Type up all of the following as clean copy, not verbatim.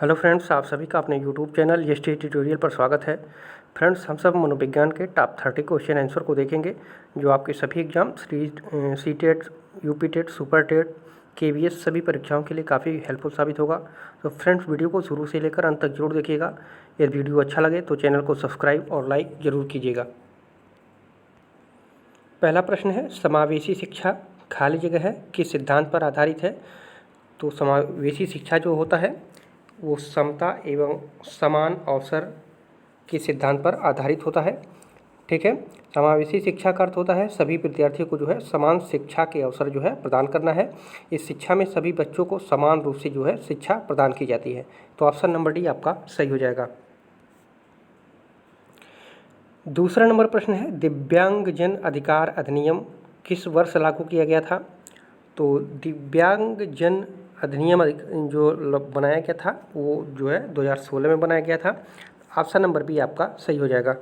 Hello friends, आप सभी का अपने यूट्यूब चैनल यष्टि ट्यूटोरियल पर स्वागत है। फ्रेंड्स, हम सब मनोविज्ञान के टॉप 30 क्वेश्चन आंसर को देखेंगे जो आपके सभी exam C TET, UP TET, super TET, KVS सभी परीक्षाओं के लिए काफ़ी हेल्पफुल साबित होगा। तो फ्रेंड्स, वीडियो को शुरू से लेकर अंत तक जरूर देखिएगा। यदि वीडियो अच्छा लगे तो चैनल को सब्सक्राइब और लाइक जरूर कीजिएगा। पहला प्रश्न है, समावेशी शिक्षा खाली जगह है किस सिद्धांत पर आधारित है? तो समावेशी शिक्षा जो होता है वो समता एवं समान अवसर के सिद्धांत पर आधारित होता है। ठीक है, समावेशी शिक्षा का अर्थ होता है सभी विद्यार्थियों को जो है समान शिक्षा के अवसर जो है प्रदान करना है। इस शिक्षा में सभी बच्चों को समान रूप से जो है शिक्षा प्रदान की जाती है। तो ऑप्शन नंबर डी आपका सही हो जाएगा। दूसरा नंबर प्रश्न है, दिव्यांगजन अधिकार अधिनियम किस वर्ष लागू किया गया था? तो दिव्यांगजन अधिनियम जो बनाया गया था वो जो है 2016 में बनाया गया था। ऑप्शन नंबर बी आपका सही हो जाएगा।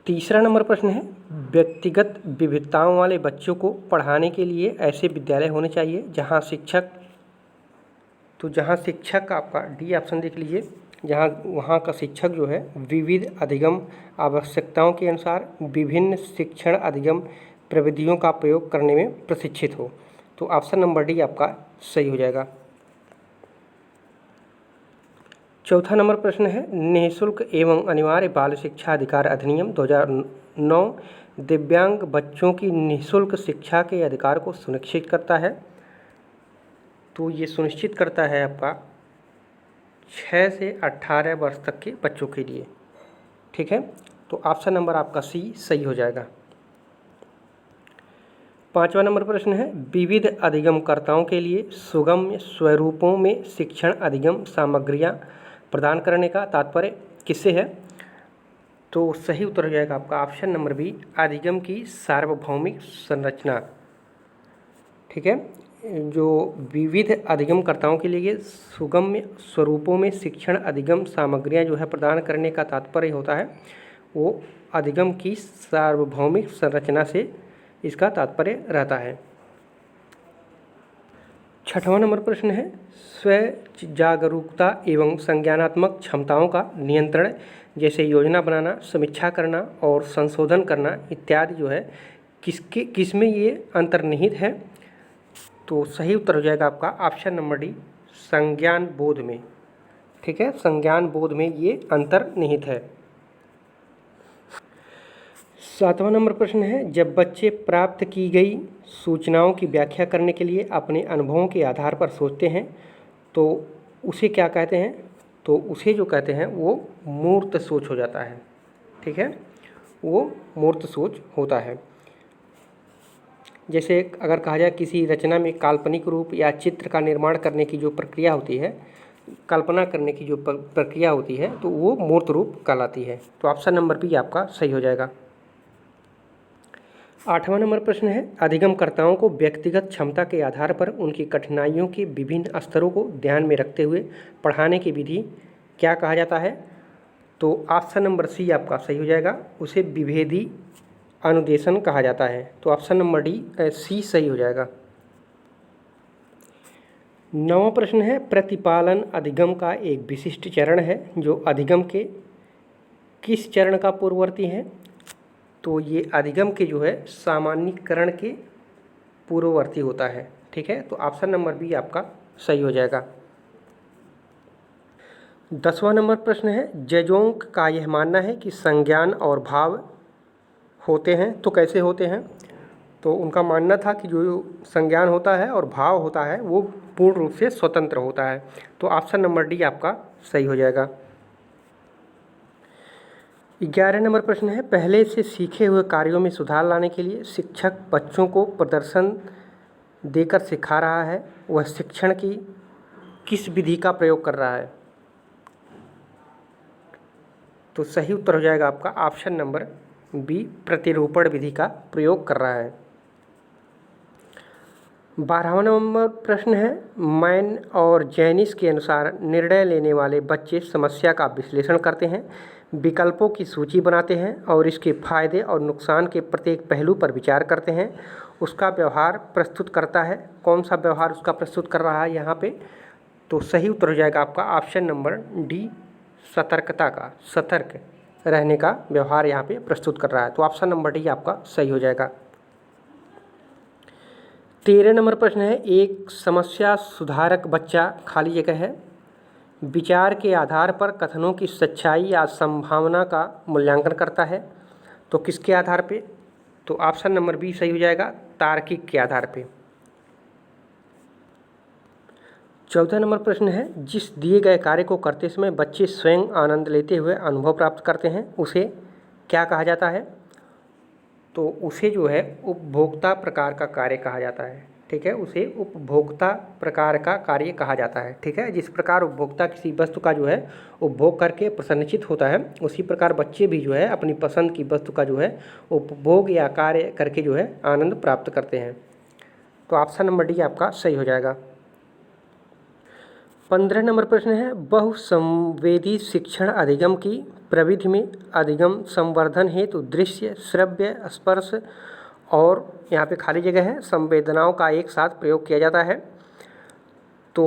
तीसरा नंबर प्रश्न है, व्यक्तिगत विविधताओं वाले बच्चों को पढ़ाने के लिए ऐसे विद्यालय होने चाहिए जहां शिक्षक आपका डी ऑप्शन देख लीजिए, वहाँ का शिक्षक जो है विविध अधिगम आवश्यकताओं के अनुसार विभिन्न शिक्षण अधिगम प्रविधियों का प्रयोग करने में प्रशिक्षित हो। तो ऑप्शन नंबर डी आपका सही हो जाएगा। चौथा नंबर प्रश्न है, निःशुल्क एवं अनिवार्य बाल शिक्षा अधिकार अधिनियम 2009 दिव्यांग बच्चों की निःशुल्क शिक्षा के अधिकार को सुनिश्चित करता है। तो ये सुनिश्चित करता है आपका 6 से 18 वर्ष तक के बच्चों के लिए। ठीक है, तो ऑप्शन नंबर आपका सी सही हो जाएगा। पांचवा नंबर प्रश्न है, विविध अधिगमकर्ताओं के लिए सुगम्य स्वरूपों में शिक्षण अधिगम सामग्रियां प्रदान करने का तात्पर्य किससे है? तो सही उत्तर हो जाएगा आपका ऑप्शन नंबर बी, अधिगम की सार्वभौमिक संरचना। ठीक है, जो विविध अधिगमकर्ताओं के लिए सुगम्य स्वरूपों में शिक्षण अधिगम सामग्रियां जो है प्रदान करने का तात्पर्य होता है वो अधिगम की सार्वभौमिक संरचना से इसका तात्पर्य रहता है। छठवां नंबर प्रश्न है, स्व जागरूकता एवं संज्ञानात्मक क्षमताओं का नियंत्रण जैसे योजना बनाना, समीक्षा करना और संशोधन करना इत्यादि जो है किसमें ये अंतर्निहित है? तो सही उत्तर हो जाएगा आपका ऑप्शन नंबर डी, संज्ञान बोध में। ठीक है, संज्ञान बोध में ये अंतर्निहित है। सातवां नंबर प्रश्न है, जब बच्चे प्राप्त की गई सूचनाओं की व्याख्या करने के लिए अपने अनुभवों के आधार पर सोचते हैं तो उसे क्या कहते हैं? तो उसे जो कहते हैं वो मूर्त सोच हो जाता है। ठीक है, वो मूर्त सोच होता है। जैसे अगर कहा जाए किसी रचना में काल्पनिक रूप या चित्र का निर्माण करने की जो प्रक्रिया होती है, कल्पना करने की जो प्रक्रिया होती है, तो वो मूर्त रूप कहलाती है। तो ऑप्शन नंबर बी आपका सही हो जाएगा। आठवां नंबर प्रश्न है, अधिगमकर्ताओं को व्यक्तिगत क्षमता के आधार पर उनकी कठिनाइयों के विभिन्न स्तरों को ध्यान में रखते हुए पढ़ाने की विधि क्या कहा जाता है? तो ऑप्शन नंबर सी आपका सही हो जाएगा, उसे विभेदी अनुदेशन कहा जाता है। तो ऑप्शन नंबर डी सी सही हो जाएगा। नौवां प्रश्न है, प्रतिपालन अधिगम का एक विशिष्ट चरण है जो अधिगम के किस चरण का पूर्ववर्ती है? तो ये अधिगम के जो है सामान्यीकरण के पूर्ववर्ती होता है। ठीक है, तो ऑप्शन नंबर बी आपका सही हो जाएगा। 10वां नंबर प्रश्न है, जेजोंग का यह मानना है कि संज्ञान और भाव होते हैं तो कैसे होते हैं? तो उनका मानना था कि जो संज्ञान होता है और भाव होता है वो पूर्ण रूप से स्वतंत्र होता है। तो ऑप्शन नंबर डी आपका सही हो जाएगा। 11 नंबर प्रश्न है, पहले से सीखे हुए कार्यों में सुधार लाने के लिए शिक्षक बच्चों को प्रदर्शन देकर सिखा रहा है, वह शिक्षण की किस विधि का प्रयोग कर रहा है? तो सही उत्तर हो जाएगा आपका ऑप्शन नंबर बी, प्रतिरूपण विधि का प्रयोग कर रहा है। 12वां नंबर प्रश्न है, मैन और जैनिस के अनुसार निर्णय लेने वाले बच्चे समस्या का विश्लेषण करते हैं, विकल्पों की सूची बनाते हैं और इसके फायदे और नुकसान के प्रत्येक पहलू पर विचार करते हैं, उसका व्यवहार प्रस्तुत करता है। कौन सा व्यवहार उसका प्रस्तुत कर रहा है यहाँ पे? तो सही उत्तर हो जाएगा आपका ऑप्शन नंबर डी, सतर्कता का, सतर्क रहने का व्यवहार यहाँ पे प्रस्तुत कर रहा है। तो ऑप्शन नंबर डी आपका सही हो जाएगा। 13 नंबर प्रश्न है, एक समस्या सुधारक बच्चा खाली जगह है विचार के आधार पर कथनों की सच्चाई या संभावना का मूल्यांकन करता है। तो किसके आधार पे? तो ऑप्शन नंबर बी सही हो जाएगा, तार्किक के आधार पे। 14 नंबर प्रश्न है, जिस दिए गए कार्य को करते समय बच्चे स्वयं आनंद लेते हुए अनुभव प्राप्त करते हैं उसे क्या कहा जाता है? तो उसे जो है उपभोक्ता प्रकार का कार्य कहा जाता है। ठीक है, उसे उपभोक्ता प्रकार का कार्य कहा जाता है। ठीक है, जिस प्रकार उपभोक्ता किसी वस्तु का जो है उपभोग करके प्रसन्नचित होता है, उसी प्रकार बच्चे भी जो है अपनी पसंद की वस्तु का जो है उपभोग या कार्य करके जो है आनंद प्राप्त करते हैं। तो ऑप्शन नंबर डी आपका सही हो जाएगा। 15 नंबर प्रश्न है, बहुसंवेदी शिक्षण अधिगम की प्रविधि में अधिगम संवर्धन हेतु दृश्य, श्रव्य, स्पर्श और यहाँ पे खाली जगह है संवेदनाओं का एक साथ प्रयोग किया जाता है। तो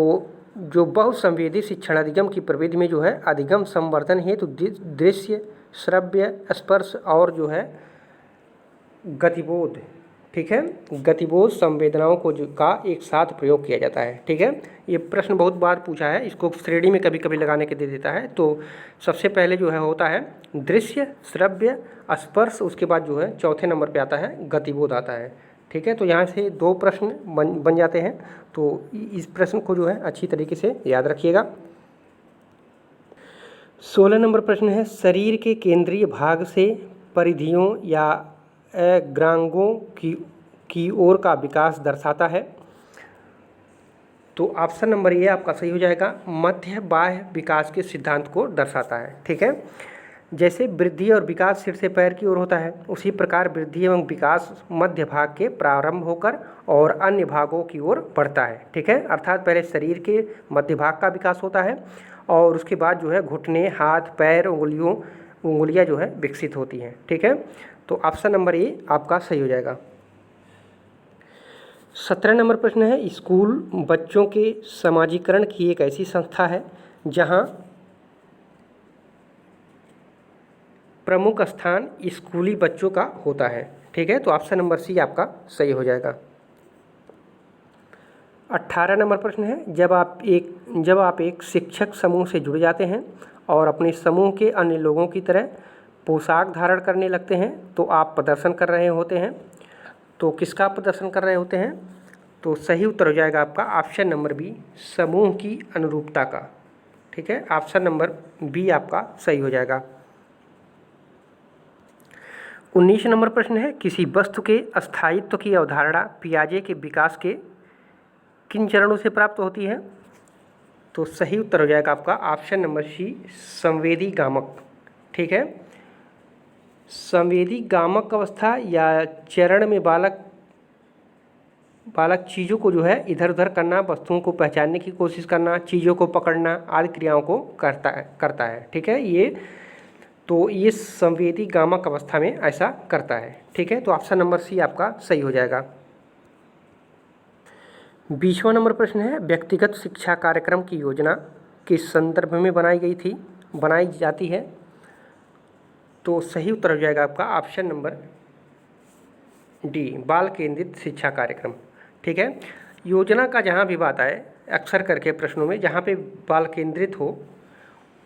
जो बहुसंवेदी शिक्षण अधिगम की प्रविधि में जो है अधिगम संवर्धन हेतु दृश्य, श्रव्य, स्पर्श और जो है गतिबोध, ठीक है, गतिबोध संवेदनाओं को जो का एक साथ प्रयोग किया जाता है। ठीक है, ये प्रश्न बहुत बार पूछा है, इसको श्रेणी में कभी कभी लगाने के दे देता है। तो सबसे पहले जो है होता है दृश्य, श्रव्य, स्पर्श, उसके बाद जो है चौथे नंबर पे आता है गतिबोध आता है। ठीक है, तो यहाँ से 2 प्रश्न बन जाते हैं। तो इस प्रश्न को जो है अच्छी तरीके से याद रखिएगा। 16 नंबर प्रश्न है, शरीर के केंद्रीय भाग से परिधियों या अग्रांगों की ओर का विकास दर्शाता है। तो ऑप्शन नंबर ए आपका सही हो जाएगा, मध्य बाह्य विकास के सिद्धांत को दर्शाता है। ठीक है, जैसे वृद्धि और विकास सिर से पैर की ओर होता है, उसी प्रकार वृद्धि एवं विकास मध्य भाग के प्रारंभ होकर और अन्य भागों की ओर बढ़ता है। ठीक है, अर्थात पहले शरीर के मध्य भाग का विकास होता है और उसके बाद जो है घुटने, हाथ, पैर, उंगलियां जो है विकसित होती हैं। ठीक है, तो ऑप्शन नंबर ए आपका सही हो जाएगा। 17 नंबर प्रश्न है, स्कूल बच्चों के समाजीकरण की एक ऐसी संस्था है जहां प्रमुख स्थान स्कूली बच्चों का होता है। ठीक है, तो ऑप्शन नंबर सी आपका सही हो जाएगा। 18 नंबर प्रश्न है, जब आप एक शिक्षक समूह से जुड़ जाते हैं और अपने समूह के अन्य लोगों की तरह पोशाक धारण करने लगते हैं तो आप प्रदर्शन कर रहे होते हैं। तो किसका प्रदर्शन कर रहे होते हैं? तो सही उत्तर हो जाएगा आपका ऑप्शन नंबर बी, समूह की अनुरूपता का। ठीक है, ऑप्शन नंबर बी आपका सही हो जाएगा। 19 नंबर प्रश्न है, किसी वस्तु के अस्थायित्व की अवधारणा पियाजे के विकास के किन चरणों से प्राप्त होती है? तो सही उत्तर हो जाएगा आपका ऑप्शन नंबर सी, संवेदी गामक। ठीक है, संवेदी गामक अवस्था या चरण में बालक चीज़ों को जो है इधर उधर करना, वस्तुओं को पहचानने की कोशिश करना, चीज़ों को पकड़ना आदि क्रियाओं को करता है। ठीक है, ये संवेदी गामक अवस्था में ऐसा करता है। ठीक है, तो ऑप्शन नंबर सी आपका सही हो जाएगा। 20वां नंबर प्रश्न है, व्यक्तिगत शिक्षा कार्यक्रम की योजना किस संदर्भ में बनाई जाती है? तो सही उत्तर हो जाएगा आपका ऑप्शन नंबर डी, बाल केंद्रित शिक्षा कार्यक्रम। ठीक है, योजना का जहाँ भी बात आए अक्सर करके प्रश्नों में जहाँ पे बाल केंद्रित हो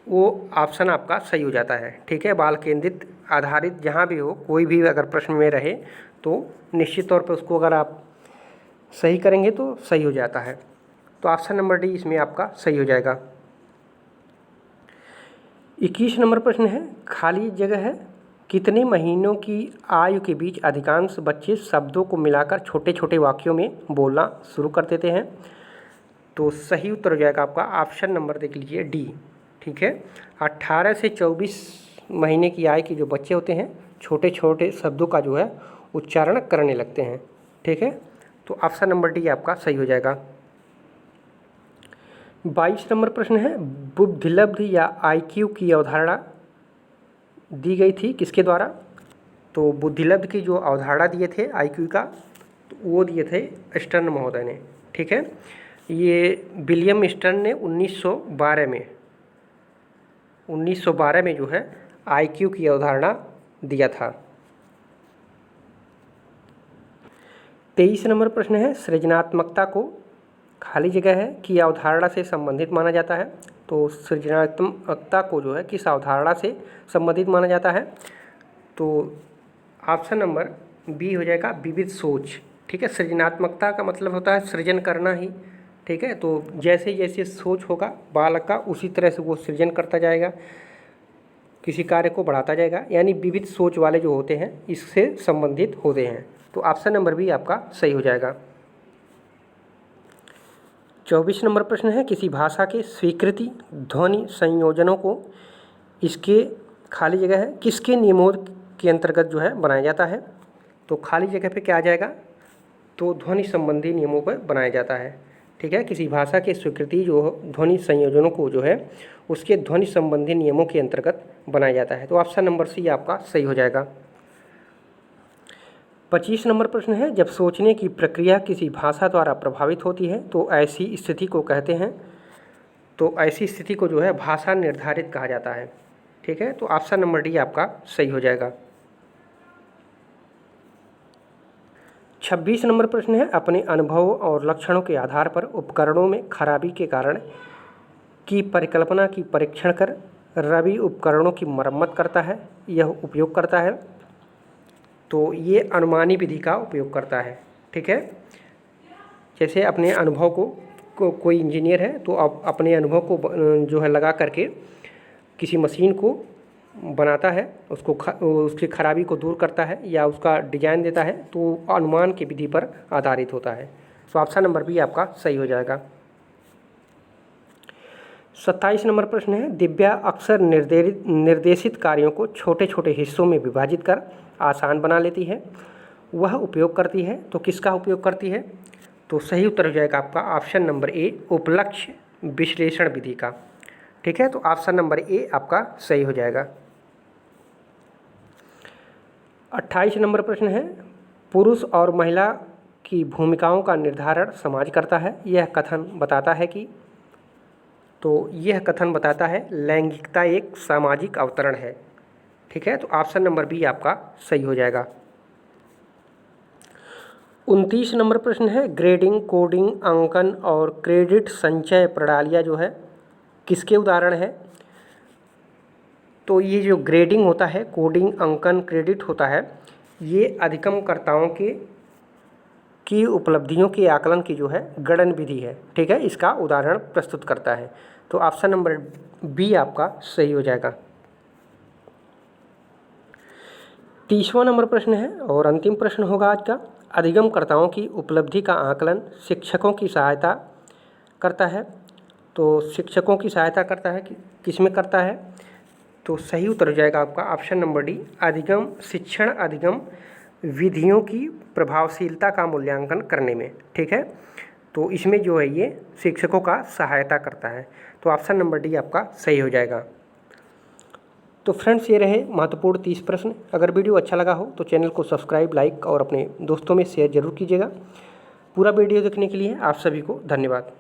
वो ऑप्शन आपका सही हो जाता है। ठीक है, बाल केंद्रित आधारित जहाँ भी हो, कोई भी अगर प्रश्न में रहे तो निश्चित तौर पे उसको अगर आप सही करेंगे तो सही हो जाता है। तो ऑप्शन नंबर डी इसमें आपका सही हो जाएगा। 21 नंबर प्रश्न है, खाली जगह है, कितने महीनों की आयु के बीच अधिकांश बच्चे शब्दों को मिलाकर छोटे छोटे वाक्यों में बोलना शुरू कर देते हैं? तो सही उत्तर हो जाएगा आपका ऑप्शन नंबर देख लीजिए डी। ठीक है, 18 से 24 महीने की आयु के जो बच्चे होते हैं छोटे छोटे शब्दों का जो है उच्चारण करने लगते हैं। ठीक है, तो ऑप्शन नंबर डी आपका सही हो जाएगा। 22 नंबर प्रश्न है, बुद्धिलब्धि या IQ की अवधारणा दी गई थी किसके द्वारा? तो बुद्धिलब्धि की जो अवधारणा दिए थे IQ का, तो वो दिए थे स्टर्न महोदय ने। ठीक है, ये विलियम स्टर्न ने 1912 में जो है आईक्यू की अवधारणा दिया था। 23 नंबर प्रश्न है, सृजनात्मकता को खाली जगह है कि अवधारणा से संबंधित माना जाता है। तो सृजनात्मकता को जो है किस अवधारणा से संबंधित माना जाता है। तो ऑप्शन नंबर बी हो जाएगा, विविध सोच। ठीक है, सृजनात्मकता का मतलब होता है सृजन करना ही। ठीक है, तो जैसे जैसे सोच होगा बालक का उसी तरह से वो सृजन करता जाएगा, किसी कार्य को बढ़ाता जाएगा, यानी विविध सोच वाले जो होते हैं इससे संबंधित होते हैं। तो ऑप्शन नंबर बी आपका सही हो जाएगा। 24 नंबर प्रश्न है, किसी भाषा के स्वीकृति ध्वनि संयोजनों को इसके खाली जगह है किसके नियमों के अंतर्गत जो है बनाया जाता है। तो खाली जगह पे क्या आ जाएगा, तो ध्वनि संबंधी नियमों पर बनाया जाता है। ठीक है, किसी भाषा के स्वीकृति जो ध्वनि संयोजनों को जो है उसके ध्वनि संबंधी नियमों के अंतर्गत बनाया जाता है। तो ऑप्शन नंबर सी आपका सही हो जाएगा। 25 नंबर प्रश्न है, जब सोचने की प्रक्रिया किसी भाषा द्वारा प्रभावित होती है तो ऐसी स्थिति को कहते हैं। तो ऐसी स्थिति को जो है भाषा निर्धारित कहा जाता है। ठीक है, तो ऑप्शन नंबर डी आपका सही हो जाएगा। 26 नंबर प्रश्न है, अपने अनुभव और लक्षणों के आधार पर उपकरणों में खराबी के कारण की परिकल्पना की परीक्षण कर रवि उपकरणों की मरम्मत करता है, यह उपयोग करता है। तो ये अनुमानी विधि का उपयोग करता है। ठीक है, जैसे अपने अनुभव को कोई इंजीनियर है तो अपने अनुभव को जो है लगा करके किसी मशीन को बनाता है, उसकी खराबी को दूर करता है या उसका डिजाइन देता है, तो अनुमान की विधि पर आधारित होता है। तो ऑप्शन नंबर बी आपका सही हो जाएगा। 27 नंबर प्रश्न है, दिव्या अक्सर निर्देशित कार्यों को छोटे छोटे हिस्सों में विभाजित कर आसान बना लेती है, वह उपयोग करती है। तो किसका उपयोग करती है। तो सही उत्तर हो जाएगा आपका ऑप्शन नंबर ए, उपलक्ष्य विश्लेषण विधि का। ठीक है, तो ऑप्शन नंबर ए आपका सही हो जाएगा। 28 नंबर प्रश्न है, पुरुष और महिला की भूमिकाओं का निर्धारण समाज करता है, यह कथन बताता है कि। तो यह कथन बताता है लैंगिकता एक सामाजिक अवतरण है। ठीक है, तो ऑप्शन नंबर बी आपका सही हो जाएगा। 29 नंबर प्रश्न है, ग्रेडिंग, कोडिंग, अंकन और क्रेडिट संचय प्रणालियाँ जो है किसके उदाहरण है। तो ये जो ग्रेडिंग होता है, कोडिंग, अंकन, क्रेडिट होता है, ये अधिगमकर्ताओं की उपलब्धियों के आकलन की जो है गणन विधि है। ठीक है, इसका उदाहरण प्रस्तुत करता है। तो ऑप्शन नंबर बी आपका सही हो जाएगा। 30वां नंबर प्रश्न है और अंतिम प्रश्न होगा आज का, अधिगमकर्ताओं की उपलब्धि का आकलन शिक्षकों की सहायता करता है। तो शिक्षकों की सहायता करता है कि किसमें करता है। तो सही उत्तर हो जाएगा आपका ऑप्शन नंबर डी, शिक्षण अधिगम विधियों की प्रभावशीलता का मूल्यांकन करने में। ठीक है, तो इसमें जो है ये शिक्षकों का सहायता करता है। तो ऑप्शन नंबर डी आपका सही हो जाएगा। तो फ्रेंड्स, ये रहे महत्वपूर्ण 30 प्रश्न। अगर वीडियो अच्छा लगा हो तो चैनल को सब्सक्राइब, लाइक और अपने दोस्तों में शेयर जरूर कीजिएगा। पूरा वीडियो देखने के लिए आप सभी को धन्यवाद।